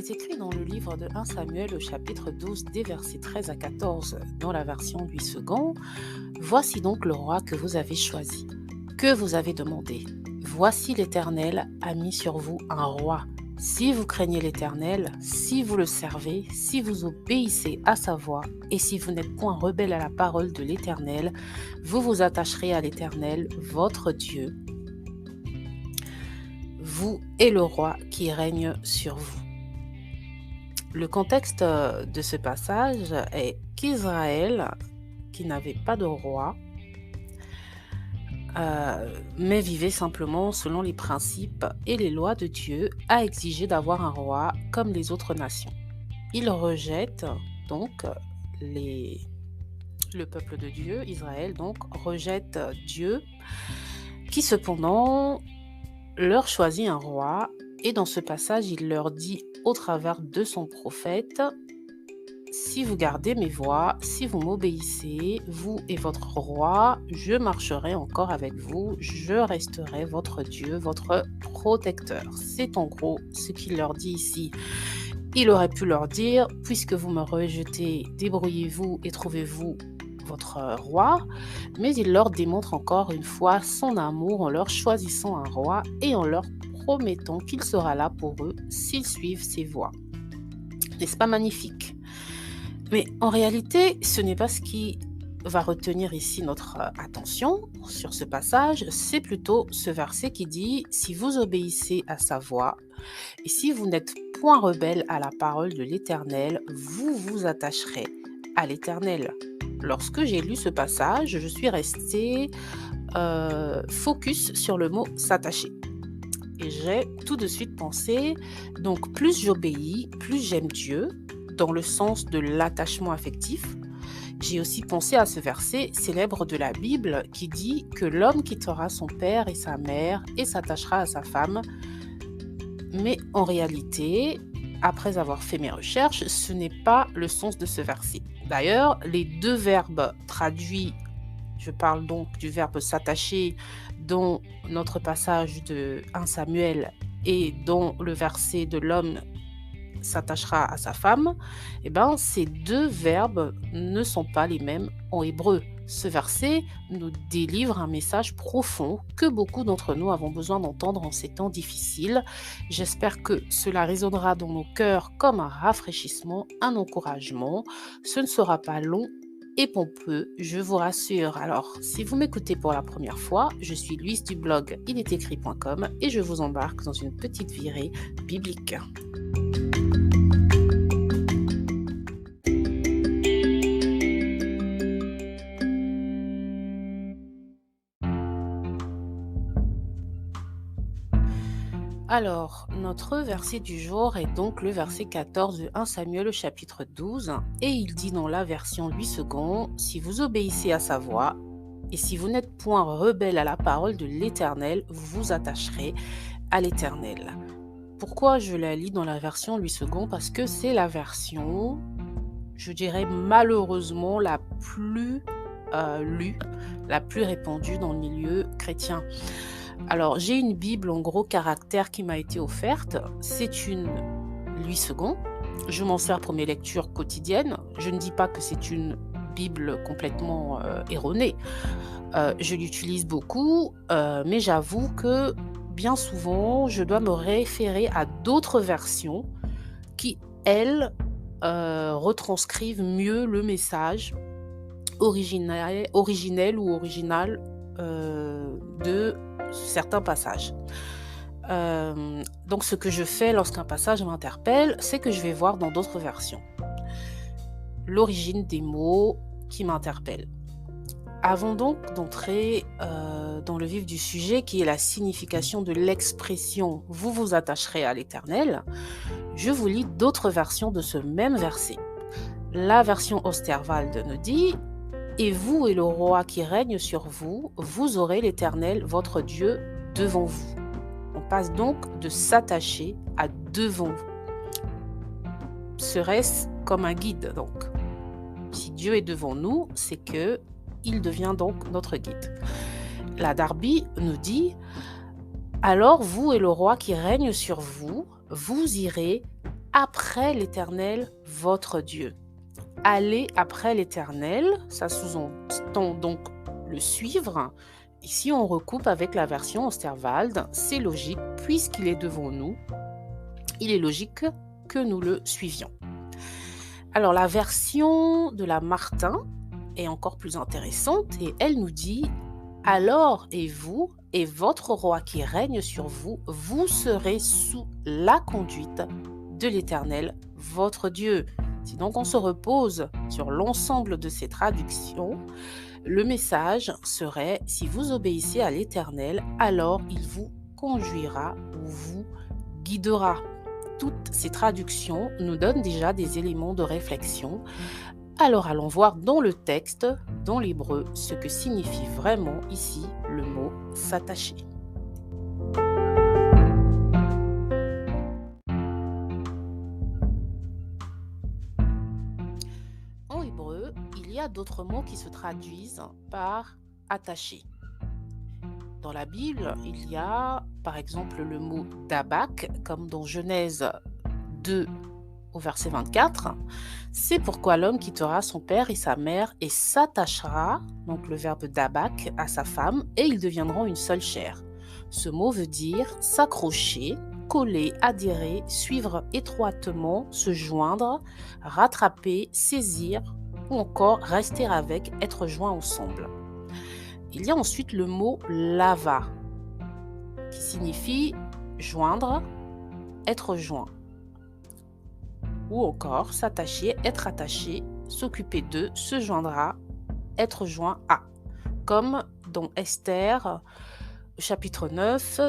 est écrit dans le livre de 1 Samuel au chapitre 12 des versets 13 à 14 dans la version 8 secondes. Voici donc le roi que vous avez choisi, que vous avez demandé. Voici l'Éternel a mis sur vous un roi. Si vous craignez l'Éternel, si vous le servez, si vous obéissez à sa voix, et si vous n'êtes point rebelle à la parole de l'Éternel, vous vous attacherez à l'Éternel, votre Dieu, vous et le roi qui règne sur vous. Le contexte de ce passage est qu'Israël, qui n'avait pas de roi, mais vivait simplement selon les principes et les lois de Dieu, a exigé d'avoir un roi comme les autres nations. Il rejette donc le peuple de Dieu, Israël donc, rejette Dieu, qui cependant leur choisit un roi, et dans ce passage, il leur dit au travers de son prophète: si vous gardez mes voies, si vous m'obéissez, vous et votre roi, je marcherai encore avec vous, je resterai votre Dieu, votre protecteur. C'est en gros ce qu'il leur dit ici. Il aurait pu leur dire: puisque vous me rejetez, débrouillez-vous et trouvez-vous votre roi, mais il leur démontre encore une fois son amour en leur choisissant un roi et en leur promettant qu'il sera là pour eux s'ils suivent ses voies. N'est-ce pas magnifique? Mais en réalité, ce n'est pas ce qui va retenir ici notre attention sur ce passage, c'est plutôt ce verset qui dit: si vous obéissez à sa voix, et si vous n'êtes point rebelle à la parole de l'Éternel, vous vous attacherez à l'Éternel. Lorsque j'ai lu ce passage, je suis restée focus sur le mot s'attacher. Et j'ai tout de suite pensé, donc plus j'obéis, plus j'aime Dieu, dans le sens de l'attachement affectif. J'ai aussi pensé à ce verset célèbre de la Bible qui dit que l'homme quittera son père et sa mère et s'attachera à sa femme. Mais en réalité, après avoir fait mes recherches, ce n'est pas le sens de ce verset. D'ailleurs, les deux verbes traduits, je parle donc du verbe s'attacher dans notre passage de 1 Samuel et dans le verset de l'homme s'attachera à sa femme, ces deux verbes ne sont pas les mêmes en hébreu. Ce verset nous délivre un message profond que beaucoup d'entre nous avons besoin d'entendre en ces temps difficiles. J'espère que cela résonnera dans nos cœurs comme un rafraîchissement, un encouragement. Ce ne sera pas long et pompeux, je vous rassure. Alors, si vous m'écoutez pour la première fois, je suis Louise du blog ilestécrit.com et je vous embarque dans une petite virée biblique. Alors, notre verset du jour est donc le verset 14 de 1 Samuel au chapitre 12, et il dit dans la version 8 secondes: si vous obéissez à sa voix, et si vous n'êtes point rebelle à la parole de l'Éternel, vous vous attacherez à l'Éternel. Pourquoi je la lis dans la version 8 secondes? Parce que c'est la version, je dirais malheureusement, la plus lue, la plus répandue dans le milieu chrétien. Alors, j'ai une Bible en gros caractère qui m'a été offerte. C'est une 8 secondes. Je m'en sers pour mes lectures quotidiennes. Je ne dis pas que c'est une Bible complètement erronée. Je l'utilise beaucoup, mais j'avoue que bien souvent, je dois me référer à d'autres versions qui, elles, retranscrivent mieux le message originel ou original de certains passages. Donc ce que je fais lorsqu'un passage m'interpelle, c'est que je vais voir dans d'autres versions l'origine des mots qui m'interpellent. Avant donc d'entrer dans le vif du sujet, qui est la signification de l'expression « vous vous attacherez à l'Éternel », je vous lis d'autres versions de ce même verset. La version Osterwald nous dit: et vous et le roi qui règne sur vous, vous aurez l'Éternel, votre Dieu, devant vous. On passe donc de s'attacher à devant vous. Serait-ce comme un guide donc? Si Dieu est devant nous, c'est que il devient donc notre guide. La Darby nous dit: alors vous et le roi qui règne sur vous, vous irez après l'Éternel, votre Dieu. Aller après l'Éternel, ça sous-entend donc le suivre. Et si on recoupe avec la version Osterwald, c'est logique, puisqu'il est devant nous, il est logique que nous le suivions. Alors la version de la Martin est encore plus intéressante et elle nous dit « Alors et vous et votre roi qui règne sur vous, vous serez sous la conduite de l'Éternel, votre Dieu. » Si donc on se repose sur l'ensemble de ces traductions, le message serait « Si vous obéissez à l'Éternel, alors il vous conduira ou vous guidera. » Toutes ces traductions nous donnent déjà des éléments de réflexion. Alors allons voir dans le texte, dans l'hébreu, ce que signifie vraiment ici le mot « s'attacher ». En hébreu, il y a d'autres mots qui se traduisent par « attacher ». Dans la Bible, il y a par exemple le mot « dabak » comme dans Genèse 2 au verset 24. C'est pourquoi l'homme quittera son père et sa mère et s'attachera, donc le verbe dabak, à sa femme et ils deviendront une seule chair. Ce mot veut dire s'accrocher, coller, adhérer, suivre étroitement, se joindre, rattraper, saisir ou encore rester avec, être joint ensemble. Il y a ensuite le mot lava qui signifie joindre, être joint. Ou encore s'attacher, être attaché, s'occuper de, se joindra, être joint à. Comme dans Esther, chapitre 9,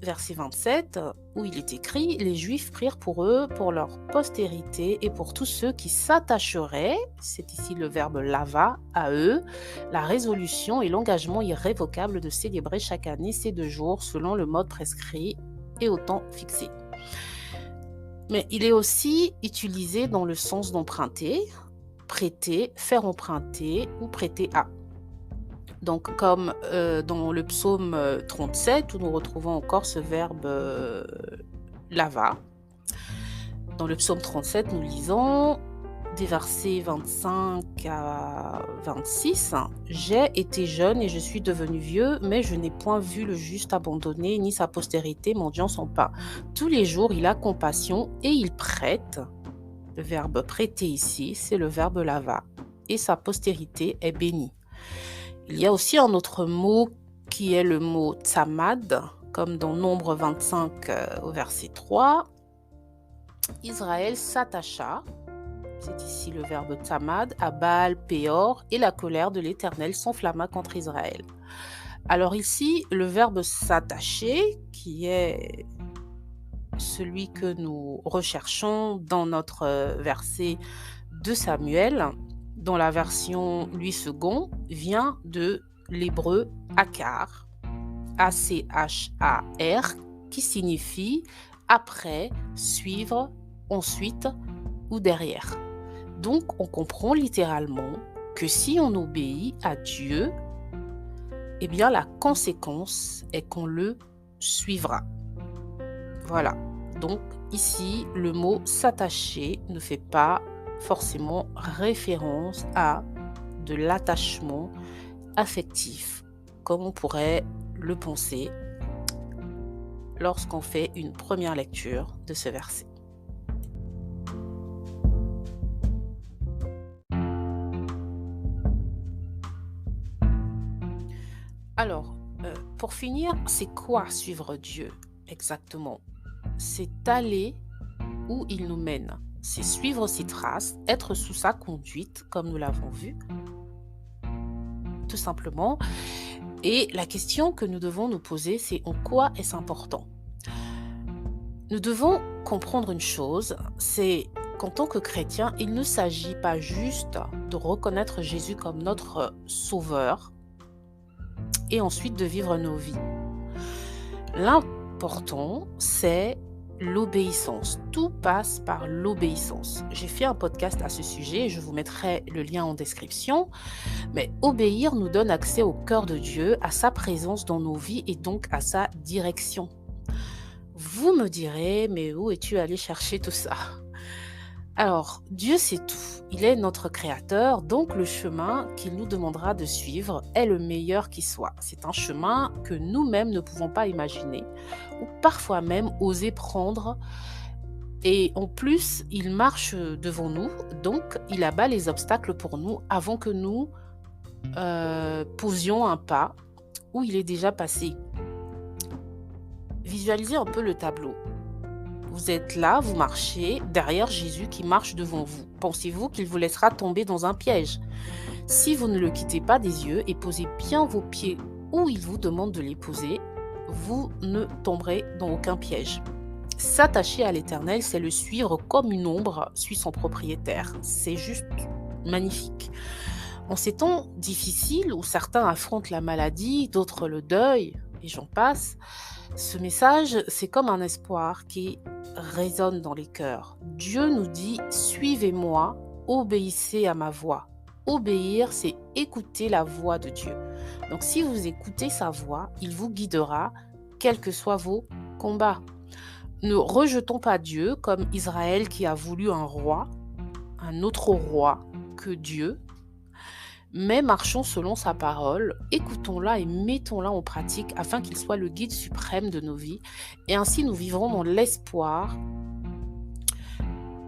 verset 27, où il est écrit « Les Juifs prient pour eux, pour leur postérité et pour tous ceux qui s'attacheraient, c'est ici le verbe lava, à eux, la résolution et l'engagement irrévocable de célébrer chaque année ces 2 jours selon le mode prescrit et au temps fixé. » Mais il est aussi utilisé dans le sens d'emprunter, prêter, faire emprunter ou prêter à. Donc comme dans le psaume 37 où nous retrouvons encore ce verbe lava. Dans le psaume 37, nous lisons des versets 25 à 26. « J'ai été jeune et je suis devenu vieux, mais je n'ai point vu le juste abandonné, ni sa postérité mendiant son pain. Tous les jours, il a compassion et il prête. » Le verbe prêter ici, c'est le verbe lava. Et sa postérité est bénie. Il y a aussi un autre mot qui est le mot tsamad, comme dans Nombre 25 au verset 3. Israël s'attacha, c'est ici le verbe tamad, à Baal Péor, et la colère de l'Éternel s'enflamma contre Israël. Alors ici, le verbe s'attacher, qui est celui que nous recherchons dans notre verset de Samuel, dans la version Louis II, vient de l'hébreu akar, A-C-H-A-R, qui signifie après, suivre, ensuite ou derrière. Donc, on comprend littéralement que si on obéit à Dieu, eh bien, la conséquence est qu'on le suivra. Voilà. Donc, ici, le mot s'attacher ne fait pas forcément référence à de l'attachement affectif, comme on pourrait le penser lorsqu'on fait une première lecture de ce verset. Alors, pour finir, c'est quoi suivre Dieu exactement? C'est aller où il nous mène. C'est suivre ses traces, être sous sa conduite, comme nous l'avons vu, tout simplement. Et la question que nous devons nous poser, c'est en quoi est-ce important? Nous devons comprendre une chose, c'est qu'en tant que chrétien, il ne s'agit pas juste de reconnaître Jésus comme notre sauveur et ensuite de vivre nos vies. L'important, c'est l'obéissance. Tout passe par l'obéissance. J'ai fait un podcast à ce sujet et je vous mettrai le lien en description. Mais obéir nous donne accès au cœur de Dieu, à sa présence dans nos vies et donc à sa direction. Vous me direz, mais où es-tu allé chercher tout ça? Alors, Dieu sait tout. Il est notre créateur, donc le chemin qu'il nous demandera de suivre est le meilleur qui soit. C'est un chemin que nous-mêmes ne pouvons pas imaginer ou parfois même oser prendre. Et en plus, il marche devant nous, donc il abat les obstacles pour nous avant que nous posions un pas où il est déjà passé. Visualisez un peu le tableau. Vous êtes là, vous marchez derrière Jésus qui marche devant vous. Pensez-vous qu'il vous laissera tomber dans un piège? Si vous ne le quittez pas des yeux et posez bien vos pieds où il vous demande de les poser, vous ne tomberez dans aucun piège. S'attacher à l'Éternel, c'est le suivre comme une ombre suit son propriétaire. C'est juste magnifique. En ces temps difficiles où certains affrontent la maladie, d'autres le deuil, et j'en passe, ce message, c'est comme un espoir qui résonne dans les cœurs. Dieu nous dit « Suivez-moi, obéissez à ma voix ». Obéir, c'est écouter la voix de Dieu. Donc si vous écoutez sa voix, il vous guidera, quels que soient vos combats. Ne rejetons pas Dieu comme Israël qui a voulu un roi, un autre roi que Dieu, mais marchons selon sa parole, écoutons-la et mettons-la en pratique afin qu'il soit le guide suprême de nos vies et ainsi nous vivrons dans l'espoir,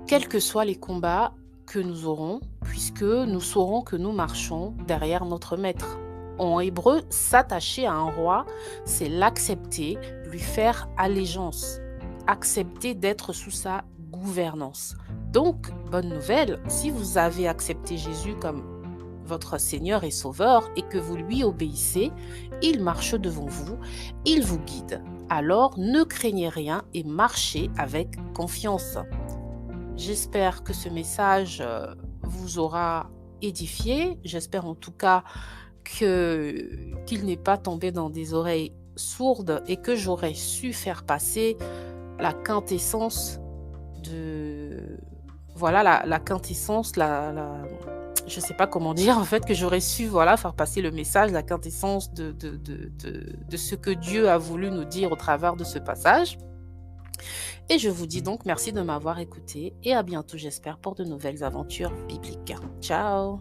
quels que soient les combats que nous aurons, puisque nous saurons que nous marchons derrière notre maître. En hébreu, s'attacher à un roi, c'est l'accepter, lui faire allégeance, accepter d'être sous sa gouvernance. Donc, bonne nouvelle, si vous avez accepté Jésus comme votre Seigneur et Sauveur et que vous lui obéissez, il marche devant vous, il vous guide. Alors, ne craignez rien et marchez avec confiance. J'espère que ce message vous aura édifié. J'espère en tout cas qu'il n'est pas tombé dans des oreilles sourdes et que j'aurais su faire passer la quintessence de... Voilà, la quintessence, je ne sais pas comment dire, en fait, que j'aurais su faire passer le message, la quintessence de ce que Dieu a voulu nous dire au travers de ce passage. Et je vous dis donc merci de m'avoir écouté et à bientôt, j'espère, pour de nouvelles aventures bibliques. Ciao!